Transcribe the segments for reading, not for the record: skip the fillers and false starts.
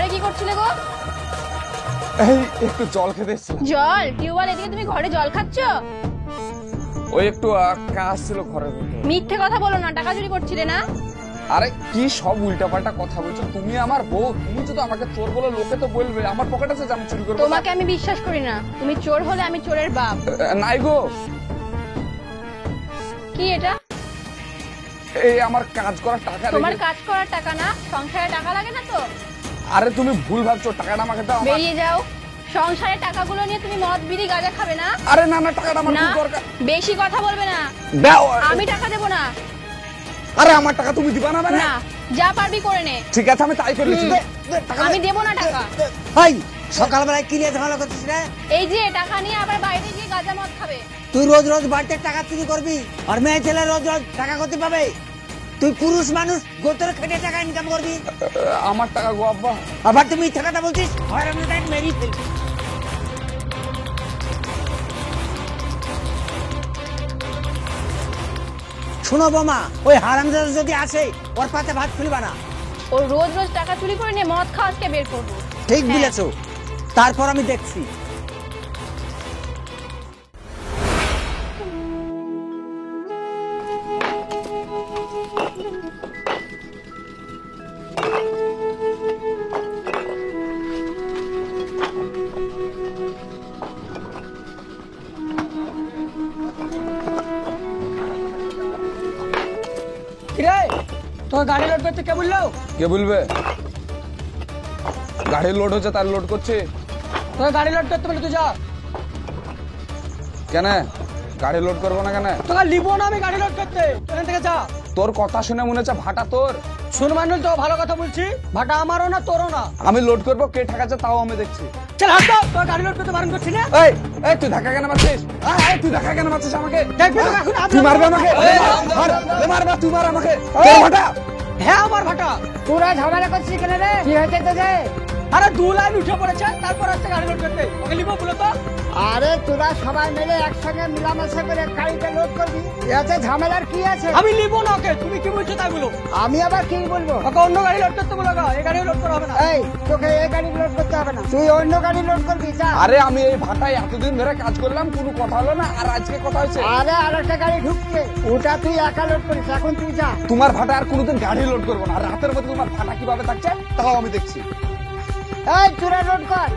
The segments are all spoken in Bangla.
ঘরে কি করছিলে গো? এই একটু জল খেতে এসেছিলাম। জল? টিউবওয়েল এদিকে তুমি ঘরে জল খাচ্ছ? ওই একটু কাজ ছিল ঘরের ভিতরে। মিথ্যে কথা বলো না, টাকা চুরি করছিলে না? আরে কি সব উল্টাপাল্টা কথা বলছো, তুমি আমার বউ, তুমি যদি আমাকে চোর বলে লোকে তো বলবে আমার পকেট আছে যে আমি চুরি করবো। তোমাকে আমি বিশ্বাস করি না, তুমি চোর হলে আমি চোরের বাপ। নাই গো। কি এটা? এই আমার কাজ করার টাকা। তোমার কাজ করার টাকা না? সংসারে টাকা লাগে না তো? আরে তুমি ভুল ভাবছো, টাকাটা আমাকে দাও। বেরিয়ে যাও, সংসারের টাকাগুলো নিয়ে তুমি মদ বিড়ি গাঁজা খাবে না? আরে না না, টাকাটা আমার না, খুব দরকার। বেশি কথা বলবে না। দাও। আমি টাকা দেব না। আরে আমার টাকা তুমি দিবা না? না, যা পারবি করে নে। ঠিক আছে আমি তাই করলেছি। আমি দেব না টাকা। ভাই সকালবেলায় কি নিয়ে ঝামেলা করছিস রে? এই যে টাকা নিয়ে আবার বাইরে গিয়ে গাঁজা মদ খাবে। তুই রোজ রোজ বাড়িতে টাকা চুরি করবি আর মেয়ে ছেলে রোজ রোজ টাকা করতে পাবে? তুই পুরুষ মানুষ, গোতরে খেটে টাকা ইনকাম করবি। আমার টাকা গো আব্বা। আবার তুমি মিথ্যা কথা বলছিস, মেরিয়ে ফেলবি। শোনো বোমা, ওই হারামজাদা যদি আসে ওর পাতে ভাত খুলবা না। ও রোজ রোজ টাকা চুরি করে নিয়ে মদ খাওয়া আজকে বের করবো। ঠিক বলেছো, তারপর আমি দেখছি। তোর গাড়ি লোড করতে কে বললো? কে বলবে? গাড়ি লোড হচ্ছে তার লোড করছে। তোর গাড়ি লোড করতে বলে তুই যা। কেন গাড়ি লোড করবো না? কেন তোকে লিবো না আমি গাড়ি লোড করতে, এখান থেকে যা। তোর কথা শুনে মনে হচ্ছে ভাটা তোর। শুন মানুষ, তো ভালো কথা বলছি, ভাটা আমারও না তোরও না। আমি লোড করবো, কে ঠেকাচ্ছে তাও আমি দেখছি। চল হাত দাও, তোর গাড়ি লোড করতে বারণ করছি না। এই এই তুই ধাক্কা কেন মারছিস? এই তুই ধাক্কা কেন মারছিস আমাকে? দেখবি তো এখন তুই মারবে আমাকে? মারবা তুই, মার আমাকে। তোর ভাটা? হ্যাঁ আমার ভাটা। তোরা ঝামেলা করছিস কেন রে? কি হয়েছে তোদের? আরে 2 লাইন উঠে পড়েছে, তারপর আসছে গাড়ি লোড করতে। ওকে লিবো বলো তো? আরে তোরা সবাই মিলে একসঙ্গে মিলামেশা করে গাড়িটা লোড করবি, এতে ঝামেলার কি আছে? আমি লিবো না ওকে, তুমি কি বলছো তাই বলো। আমি আবার কি বলবো? ওকে অন্য গাড়ি লোড করতে বলো না, এই গাড়ি লোড করা হবে না। এই তোকে এই গাড়ি লোড করতে হবে না, তুই অন্য গাড়ি লোড করবি যা। আরে আমি এই ভাটায় এতদিন ধরে কাজ করলাম, কোনো কথা হলো না, আর আজকে কথা হয়েছে। আরে আরেকটা গাড়ি ঢুকছে, ওটা তুই একা লোড করিস, এখন তুই যা। তোমার ভাটা আর কোনোদিন গাড়ি লোড করবো না। আর রাতের মধ্যে তোমার ভাটা কিভাবে থাকছে তাও আমি দেখছি। এই তোরা লোড কর।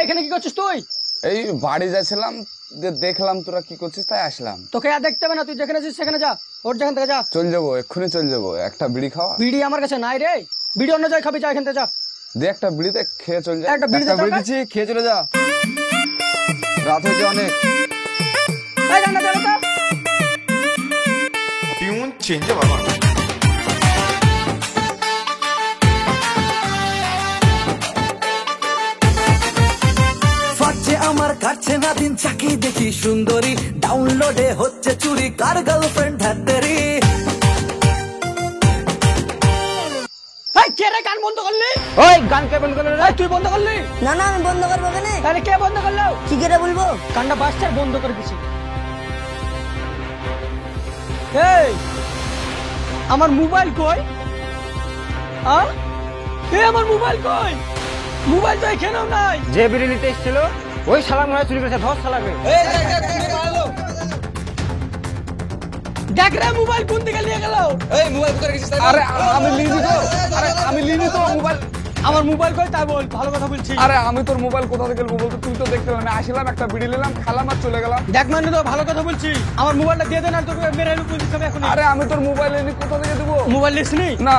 এখানে কি করছিস তুই? এই বাড়ি যাচ্ছিলাম, দেখলাম তোরা কি করছিস তাই আসলাম। তোকে আর দেখতে হবে না, তুই যেখানে আছিস সেখানে যা, ওর যেখান থেকে যা। চল যাবো, এক্ষুনি চল যাবো। একটা বিড়ি খাওয়া। বিড়ি আমার কাছে নাই রে, বিড়ি অন্য জায়গায় খাবি, যা এখান থেকে যা। দে একটা বিড়িতে খেয়ে চল যা। একটা বিড়ি দিচ্ছি, খেয়ে চলে যা, রাত হয়েছে অনেক। এই গানটা চালা তো। টিউন চেঞ্জ বাবা। আমার কাছে না দিন চাকি দেখি সুন্দরী, ডাউনলোডে হচ্ছে চুরি, কার গার্লফ্রেন্ড হ্যাটারি। এই কে রে গান বন্ধ করলি? ওই গান কে বন্ধ করলি? এই তুই বন্ধ করলি? না না আমি বন্ধ করবো কেন? তাহলে কে বন্ধ করলো? কি করে বলবো? গানটা বাস্টার বন্ধ করে দিছি। এই আমার মোবাইল কই? এই আমার মোবাইল কই? মোবাইল তো এখানেও নাই। যে বিড়ি নিতে এসেছিল ওই শালা মনে চুরি করেছে, ধর শালাকে। দেখ রে মোবাইল কোন দিকে নিয়ে গেল? এই মোবাইল কোথায় রেখেছিস? আরে আমি লিনি তো। আরে আমি লিনি তো মোবাইল। আমার মোবাইল কই তাই বল, ভালো কথা বলছি। আরে আমি তোর মোবাইল কোথা থেকে নেবো বলতো? তুই তো দেখতে পেলি না। আসলাম, একটা বিড়ি নিলাম, খেলাম আর চলে গেলাম। দেখ মানে তো ভালো কথা বলছি, আমার মোবাইলটা দিয়ে দে না, তোকে মেরে এলো পুলিশ হবে এখন। আরে আমি তোর মোবাইল এনে কোথা থেকে দেবো? মোবাইল নিসনি না।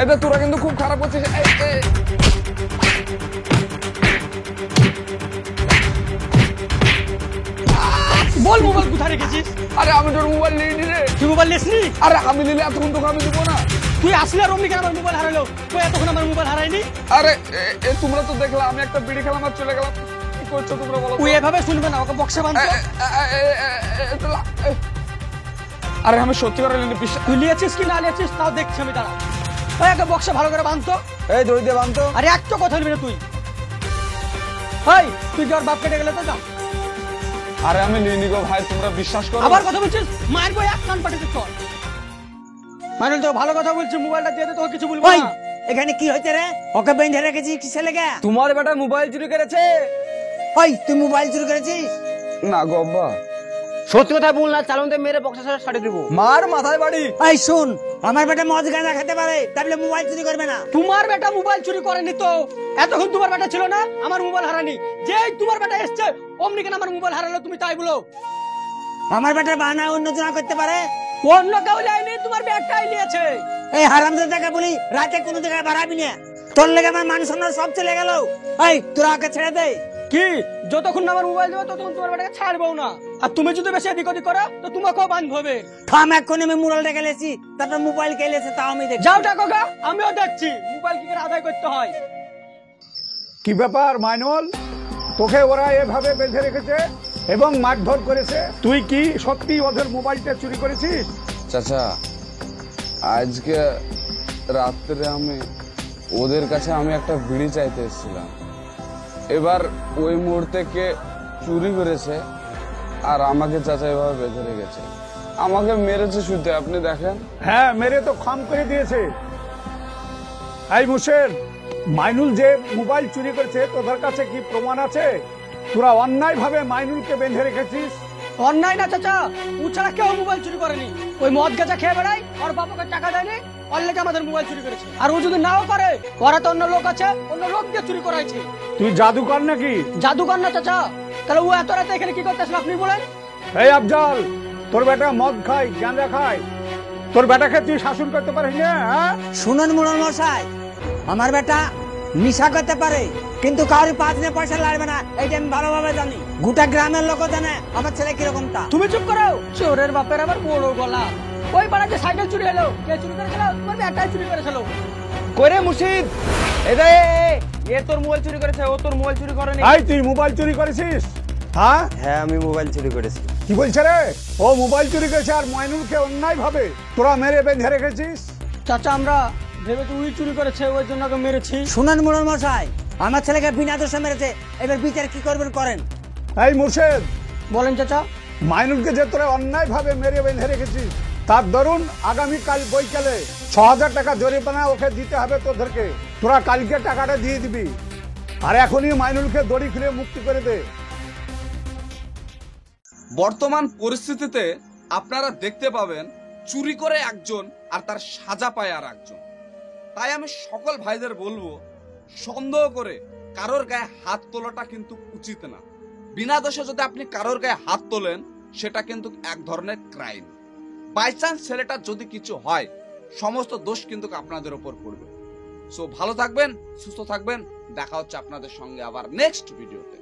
এটা তোরা কিন্তু খুব খারাপ করছিস। বল মোবাইল কোথায় রেখেছিস? আরে আমি তোর মোবাইল নিয়ে রে। তুই মোবাইল নিসনি? আরে আমি নিলে এতক্ষণ তোকে আমি দেবো না। তুই আসলে আর অমনি কেন আমার মোবাইল হারালো? তুই এতক্ষণ আমার মোবাইল হারাইনি? আরে তোমরা তো দেখলাম আমি একটা বিড়ি খেলাম আর চলে গেলাম। কি করছো তোমরা বলো? তুই এভাবে শুনবে না, ওকে বক্সে বাঁধ। আরে আমি সত্যি করে নিলে বিশ্বাস। তুই লিয়েছিস কি না লিয়েছিস তাও দেখছি আমি, দাঁড়া। ওই একটা বক্সে ভালো করে বাঁধতো। এই দড়ি দিয়ে বাঁধতো। আরে একটা কথা বলবি না তুই। তুই কি ওর বাপ কেটে গেলে তো যা। আরে আমি নিয়ে নিগো ভাই, তোমরা বিশ্বাস করো। আবার কথা বলছিস? মারবো এক কান পাঠিয়ে চল। মানে তো ভালো কথা বলছি, মোবাইলটা দিয়ে দে, তোকে কিছু বলবো ওই না। এখানে কি হয়েছে রে? ওকে বেঁধে রেখেছিস কিসে লেগে? তোমার বেটা মোবাইল চুরি করেছে। ওই তুই মোবাইল চুরি করেছিস? না গো আব্বা। সত্যি কথা বল না, চালনতে মেরে বক্সা ছাড়ে দেবো। মার মাথায় বাড়ি। এই শুন, আমার বেটা মদ গাঁজা খেতে পারে, তাহলে মোবাইল চুরি করবে না। তোমার বেটা মোবাইল চুরি করেনি তো, এতক্ষণ তোমার বেটা ছিল না, আমার মোবাইল হারানি। যেই তোমার বেটা এসছে অমনি কেন আমার মোবাইল হারালো তুমি তাই বলো? আমার বেটার বাহানা অন্য জনা করতে পারে। অন্য কেউ লাইনি, তোমার বেটাই নিয়েছে। এই হারামজাদাকে বলি রাতে কোনো জায়গায় বাড়াবি না, তোর লেগে আমার মান সম্মান সব চলে গেল। এই তোরা ওকে ছেড়ে দে। কি যতক্ষণ না আমার মোবাইল দেবো ততক্ষণ তোমার বেটাকে ছাড়বো না, আর তুমি যদি বেশি এদিক ওদিক করো তো তোমাকেও বাঁধতে হবে। থাম, এক্ষুনি আমি মুরাল ডেকে লেছি, তারপর মোবাইল কে লেছে তাও আমি দেখি। যাও ডাকো গা, আমিও দেখছি মোবাইল কি করে আদায় করতে হয়। কি ব্যাপার মাইনুল, তোকে ওরা এভাবে বেঁধে রেখেছে এবং মারধর করেছে, তুই কি সত্যি ওদের মোবাইলটা চুরি করেছিস? চাচা, আজকে রাত্রে আমি ওদের কাছে আমি একটা বিড়ি চাইতে এসেছিলাম। এবার ওই মুহূর্তে কে চুরি করেছে আর আমাকে চাচা এভাবে বেঁধে রেখেছে, আমাকে মেরেছে শুতে, আপনি দেখেন। হ্যাঁ, মেরে তো খাম করে দিয়েছে। এই মুর্শেদ, মাইনুল যে মোবাইল চুরি করেছে তোদের কাছে কি প্রমাণ আছে? তোরা অন্যায় ভাবে মাইনুলকে বেঁধে রেখেছিস। অন্যায় না চাচা, ও ছাড়া কেউ মোবাইল চুরি করেনি। ওই মদ গাঁজা খেয়ে বেড়ায়, ওর বাবাকে টাকা দেয়নি, ওর লেগে আমাদের মোবাইল চুরি করেছে। আর ও যদি নাও করে, ওরা তো অন্য লোক আছে, অন্য লোক দিয়ে চুরি করাইছে। তুই জাদুকর নাকি? জাদুকর না চাচা, তাহলে ও এত রাতে এখানে কি করতেছিল আপনি বলেন? এই আফজাল, তোর বেটা মদ খায়, গাঁজা খায়, তোর বেটাকে তুই শাসন করতে পারিস না? হ্যাঁ, শুনুন মুরাল মশাই, আমার বেটা নিশা করতে পারে কিন্তু কারোর 5 দিনে পয়সা লাগবে না, এইটা আমি ভালোভাবে জানি। গোটা গ্রামের লোক জানে আমার ছেলে কিরকমটা। তুমি চুপ করো, চোরের বাপের আবার বড় গলা। ওই পাড়া যে সাইকেল চুরি হলো, কে চুরি করেছিল? তোমার বেটাই চুরি করেছিল। করে মুর্শিদ, এ তোর মোবাইল চুরি করেছে, ও তোর মোবাইল চুরি করেনি। এই তুই মোবাইল চুরি করেছিস? হ্যাঁ হ্যাঁ, আমি মোবাইল চুরি করেছি। কি বলছে রে? ও মোবাইল চুরি করেছে আর মাইনুলকে অন্যায় ভাবে তোরা মেরে বেঁধে রেখেছিস। চাচা আমরা ভেবেছি উনি চুরি করেছে, ওই জন্য ওকে মেরেছি। শুনুন মুরাল মশাই, আমার ছেলেকে বিনা দোষে মেরেছে, এবার বিচার কি করবেন করেন। এই মুর্শেদ, বলেন চাচা। মাইনুলকে যে তোরা অন্যায় ভাবে মেরে বেঁধে রেখেছিস, তার দরুন আগামীকাল বৈকালে 6000 টাকা জরিমানা ওকে দিতে হবে তোদেরকে। তোরা কালকে টাকাটা দিয়ে দিবি, আর এখনই মাইনুলকে দড়ি খুলে মুক্তি করে দে। বর্তমান পরিস্থিতিতে আপনারা দেখতে পাবেন চুরি করে একজন আর তার সাজা পায় আর একজন। তাই আমি সকল ভাইদের বলবো, সন্দেহ করে কারোর গায়ে হাত তোলাটা কিন্তু উচিত না। বিনা দোষে যদি আপনি কারোর গায়ে হাত তোলেন, সেটা কিন্তু এক ধরনের ক্রাইম। বাই চান্স ছেলেটার যদি কিছু হয়, সমস্ত দোষ কিন্তু আপনাদের উপর পড়বে। সো ভালো থাকবেন, সুস্থ থাকবেন, দেখা হচ্ছে আপনাদের সঙ্গে আবার নেক্সট ভিডিওতে।